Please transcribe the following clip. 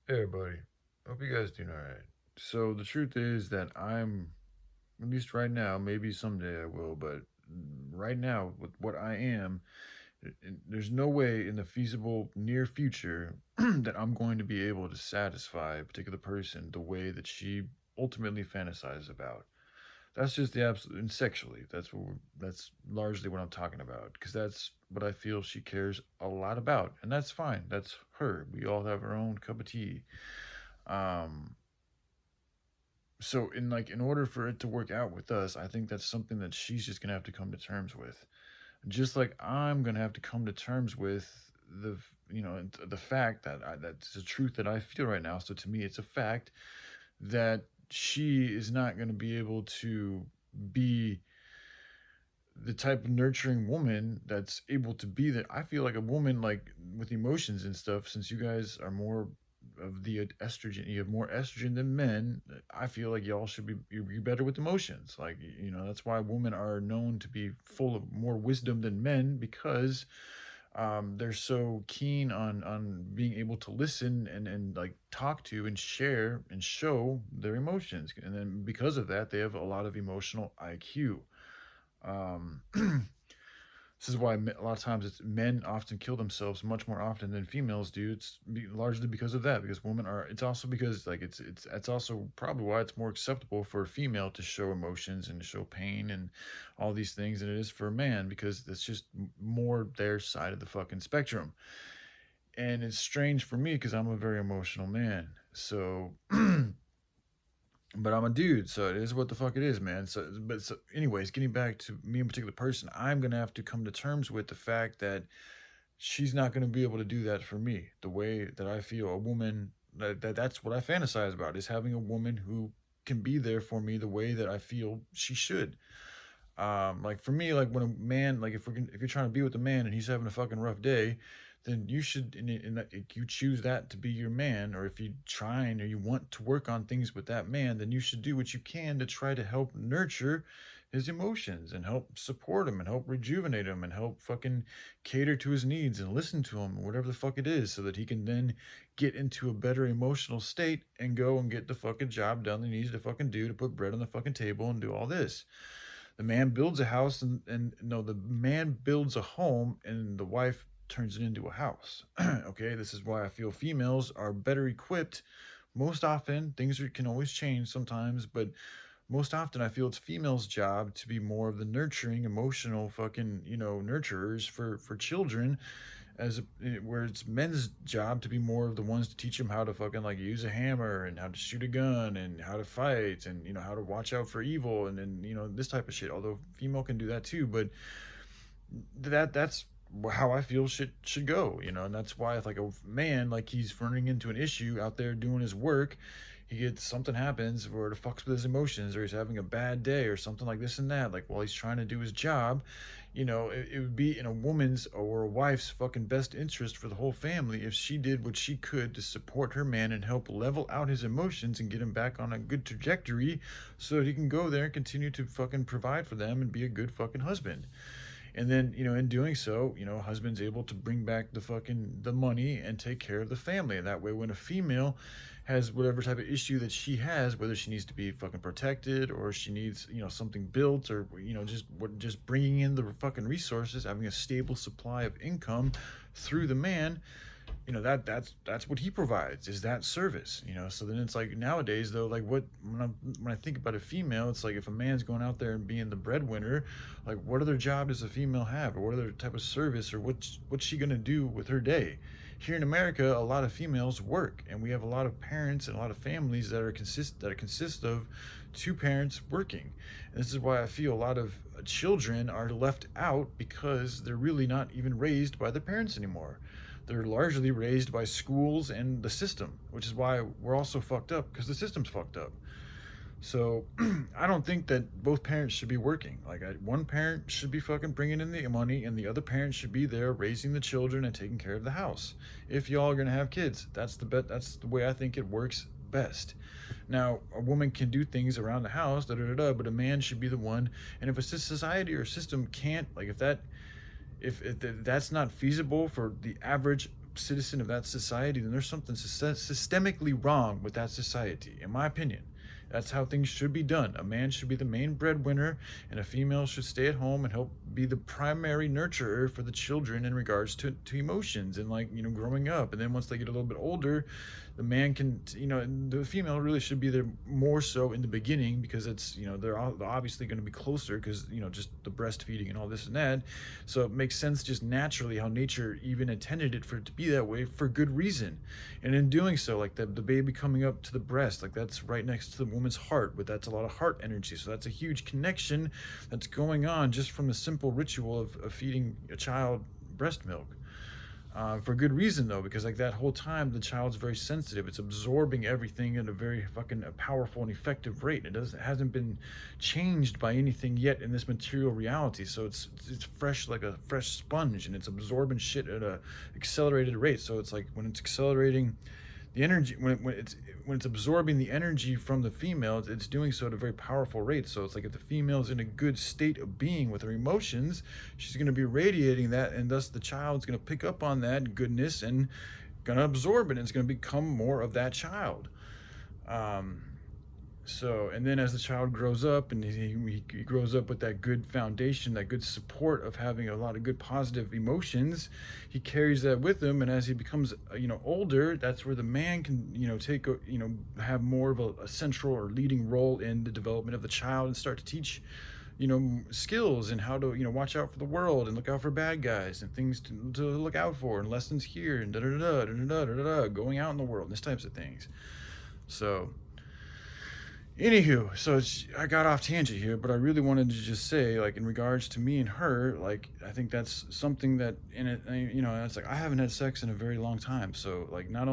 Hey everybody, hope you guys doing all right. So the truth is that I'm, at least right now, maybe someday I will, but right now with what I am, there's no way in the feasible near future that I'm going to be able to satisfy a particular person the way that she ultimately fantasizes about. That's just the absolute, and sexually, that's largely what I'm talking about, because that's what I feel she cares a lot about, and that's fine. That's her. We all have our own cup of tea. Um, so in order for it to work out with us, I think that's something that she's just gonna have to come to terms with. Just like I'm gonna have to come to terms with the fact that that's the truth that I feel right now. So to me, it's a fact that she is not gonna be able to be the type of nurturing woman that's able to be there. I feel like a woman like with emotions and stuff, since you guys are more of the estrogen, you have more estrogen than men. I feel like y'all should be better with emotions. Like, that's why women are known to be full of more wisdom than men, because they're so keen on being able to listen and like talk to and share and show their emotions, and then because of that they have a lot of emotional IQ. um This is why a lot of times it's men often kill themselves much more often than females do. Largely because of that. Because women are. It's also because like it's also probably why it's more acceptable for a female to show emotions and to show pain and all these things than it is for a man, because it's just more their side of the fucking spectrum. And it's strange for me because I'm a very emotional man. So but I'm a dude, so it is what the fuck it is, man. Anyways, getting back to me in particular person, I'm gonna have to come to terms with the fact that she's not gonna be able to do that for me. The way that I feel a woman, that's what I fantasize about, is having a woman who can be there for me the way that I feel she should. Like for me, like when a man, like if you're trying to be with a man and he's having a fucking rough day, then you should, you choose that to be your man. Or if you trying or you want to work on things with that man, then you should do what you can to try to help nurture his emotions and help support him and help rejuvenate him and help fucking cater to his needs and listen to him, whatever the fuck it is, so that he can then get into a better emotional state and go and get the fucking job done that he needs to fucking do to put bread on the fucking table and do all this. The man builds a house, and no, the man builds a home and the wife turns it into a house. Okay, this is why I feel females are better equipped. Most often, can always change sometimes, but most often I feel it's females' job to be more of the nurturing, emotional fucking, nurturers for children, where it's men's job to be more of the ones to teach them how to fucking like use a hammer and how to shoot a gun and how to fight and how to watch out for evil and this type of shit. Although female can do that too, but that's how I feel shit should go, and that's why if like a man, like he's running into an issue out there doing his work, he gets something happens where it fucks with his emotions, or he's having a bad day or something like this and that, like while he's trying to do his job, it would be in a woman's or a wife's fucking best interest for the whole family if she did what she could to support her man and help level out his emotions and get him back on a good trajectory so that he can go there and continue to fucking provide for them and be a good fucking husband. And then in doing so, husband's able to bring back the money and take care of the family. And that way, when a female has whatever type of issue that she has, whether she needs to be fucking protected or she needs something built, or just bringing in the fucking resources, having a stable supply of income through the man, that's what he provides, is that service. So then it's like nowadays though, like when I think about a female, it's like if a man's going out there and being the breadwinner, like what other job does a female have, or what other type of service, or what's she gonna do with her day? Here in America, a lot of females work, and we have a lot of parents and a lot of families that consist of two parents working. And this is why I feel a lot of children are left out, because they're really not even raised by their parents anymore. They're largely raised by schools and the system, which is why we're all so fucked up, because the system's fucked up. So I don't think that both parents should be working. Like one parent should be fucking bringing in the money, and the other parent should be there raising the children and taking care of the house. If y'all are gonna have kids, that's the way I think it works best. Now, a woman can do things around the house, da da da da, but a man should be the one. And if a society or system can't, like if that's not feasible for the average citizen of that society, then there's something systemically wrong with that society, in my opinion. That's how things should be done. A man should be the main breadwinner, and a female should stay at home and help be the primary nurturer for the children in regards to emotions and, like, growing up. And then once they get a little bit older, the man can, the female really should be there more so in the beginning, because it's, they're obviously going to be closer, because, just the breastfeeding and all this and that. So it makes sense just naturally how nature even intended it for it to be that way, for good reason. And in doing so, like the baby coming up to the breast, like that's right next to the woman's heart, but that's a lot of heart energy. So that's a huge connection that's going on just from the simple ritual of feeding a child breast milk. For good reason though, because like that whole time the child's very sensitive. It's absorbing everything at a very fucking powerful and effective rate. It hasn't been changed by anything yet in this material reality. So it's fresh, like a fresh sponge, and it's absorbing shit at a accelerated rate. So it's like when it's accelerating the energy, when it's absorbing the energy from the female, it's doing so at a very powerful rate. So it's like if the female's in a good state of being with her emotions, she's going to be radiating that, and thus the child's going to pick up on that goodness and going to absorb it, and it's going to become more of that child. So, and then as the child grows up, and he grows up with that good foundation, that good support of having a lot of good positive emotions, he carries that with him. And as he becomes, older, that's where the man can, take, have more of a central or leading role in the development of the child, and start to teach, skills and how to, watch out for the world and look out for bad guys and things to look out for, and lessons here and going out in the world, this types of things. So, anywho, so I got off tangent here, but I really wanted to just say, like, in regards to me and her, like, I think that's something that in it, it's like I haven't had sex in a very long time. So, like, not only